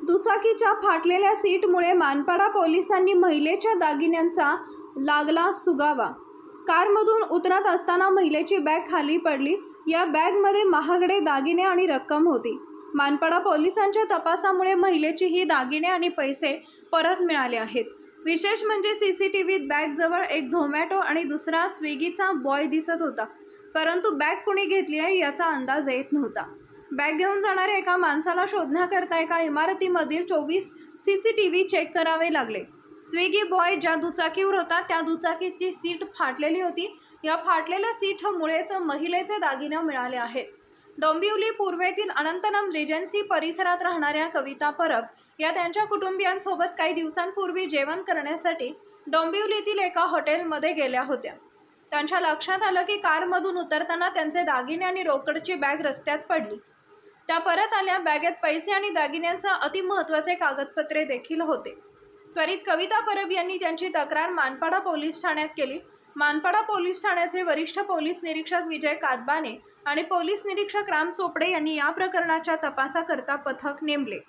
दुचाकीच्या फाटलेल्या सीटमुळे मानपाडा पोलिसांनी महिलेच्या दागिन्यांचा लागला सुगावा। कारमधून उतरत असताना महिलेची बॅग खाली पडली। या बॅगमध्ये महागडे दागिने आणि रक्कम होती। मानपाडा पोलिसांच्या तपासामुळे महिलेची ही दागिने आणि पैसे परत मिळाले आहेत। विशेष म्हणजे सीसीटीव्हीत बॅगजवळ एक झोमॅटो आणि दुसरा स्विगीचा बॉय दिसत होता, परंतु बॅग कुणी घेतली आहे याचा अंदाज येत नव्हता। बॅग घेऊन जाणाऱ्या एका माणसाला शोधण्याकरता एका इमारतीमधील 24 सीसीटीव्ही चेक करावे लागले। स्विगी बॉय ज्या दुचाकीवर होता त्या दुचाकीची सीट फाटलेली होती। या फाटलेल्या सीटमुळेच महिलेचे दागिने मिळाले आहेत। डोंबिवली पूर्वेतील अनंतनम रिजन्सी परिसरात राहणाऱ्या कविता परब या त्यांच्या कुटुंबियांसोबत काही दिवसांपूर्वी जेवण करण्यासाठी डोंबिवलीतील एका हॉटेलमध्ये गेल्या होत्या। त्यांच्या लक्षात आलं की कारमधून उतरताना त्यांचे दागिने आणि रोकडची बॅग रस्त्यात पडली। त्या परत आल्या। बॅगेत पैसे आणि दागिन्यांसह अतिमहत्त्वाचे कागदपत्रे देखील होते। त्वरित कविता परब यांनी त्यांची तक्रार मानपाडा पोलीस ठाण्यात केली। मानपाडा पोलीस ठाण्याचे वरिष्ठ पोलीस निरीक्षक विजय कादबाने आणि पोलीस निरीक्षक राम चोपडे यांनी या प्रकरणाच्या तपासाकरता पथक नेमले।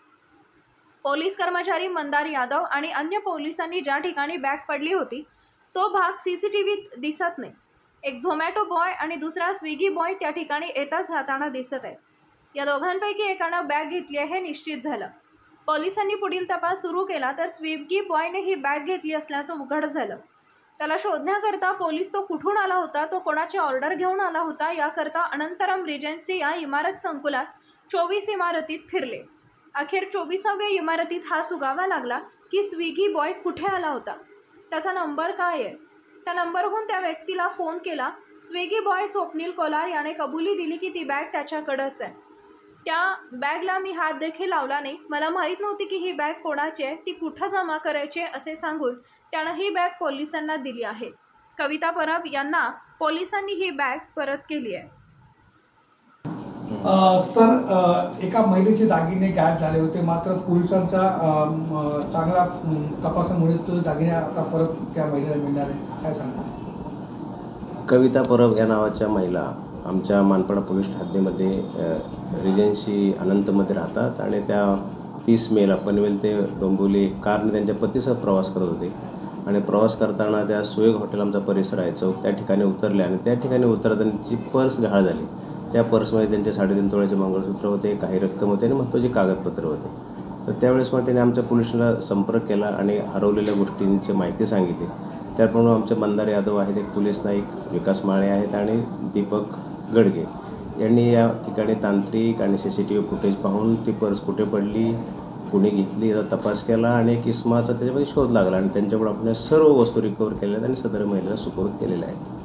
पोलीस कर्मचारी मंदार यादव आणि अन्य पोलिसांनी ज्या ठिकाणी बॅग पडली होती तो भाग सीसीटीव्हीत दिसत नाही। एक झोमॅटो बॉय आणि दुसरा स्विगी बॉय त्या ठिकाणी येताच जाताना दिसत आहे। या दोघांपैकी एकानं बॅग घेतली आहे हे निश्चित झालं। पोलिसांनी पुढील तपास सुरू केला तर स्विगी बॉयने ही बॅग घेतली असल्याचं उघड झालं। त्याला शोधण्याकरता पोलीस तो कुठून आला होता, तो कोणाची ऑर्डर घेऊन आला होता याकरता अनंतरम रिजन्सी या इमारत संकुलात 24 इमारतीत फिरले। अखेर 24व्या इमारतीत हा सुगावा लागला की स्विगी बॉय कुठे आला होता, त्याचा नंबर काय आहे। त्या नंबरहून त्या व्यक्तीला फोन केला। स्विगी बॉय स्वप्नील कोलार याने कबुली दिली की ती बॅग त्याच्याकडेच आहे। त्या बॅगला मी हात देखील लावला नाही, मला माहीत नव्हती की ही बॅग कोणाची आहे, ती कुठं जमा करायची आहे असे सांगून त्यानं ही बॅग पोलिसांना दिली आहे। कविता परब यांना पोलिसांनी ही बॅग परत केली आहे। सर, एका महिलेचे दागिने गायब झाले होते, मात्र पोलिसांचा चांगला तपासामुळे तो दागिने आता परत त्या महिलेला मिळणार आहे, काय सांगता? कविता परब या नावाच्या महिला आमच्या मानपाडा पोलीस ठाण्यामध्ये रिजन्सी अनंतमध्ये राहतात आणि त्या 30 मेला पनवेल ते डोंबिवली कारने त्यांच्या पतीसह प्रवास करत होते आणि प्रवास करताना त्या सुयोग हॉटेल आमचा परिसर आहे चौक त्या ठिकाणी उतरल्या आणि त्या ठिकाणी उतरताना त्यांची पर्स गहाळ झाली। त्या पर्समध्ये त्यांचे 3.5 तोळ्याचे मंगळसूत्र होते, काही रक्कम होते आणि महत्त्वाचे कागदपत्र होते। तर त्यावेळेस मग त्यांनी आमच्या पोलिसांना संपर्क केला आणि हरवलेल्या गोष्टींची माहिती सांगितली। त्याप्रमाणे आमचे मंदार यादव आहेत, एक पोलीस नाईक विकास माळे आहेत आणि दीपक गडगे यांनी या ठिकाणी तांत्रिक आणि सीसीटीव्ही फुटेज पाहून ती पर्स कुठे पडली, कुणी घेतली याचा तपास केला आणि एक इसमाचा त्याच्यामध्ये शोध लागला आणि त्यांच्याकडून आपण सर्व वस्तू रिकवर केल्या आणि सदर महिलेला सुपूर्द केलेल्या आहेत।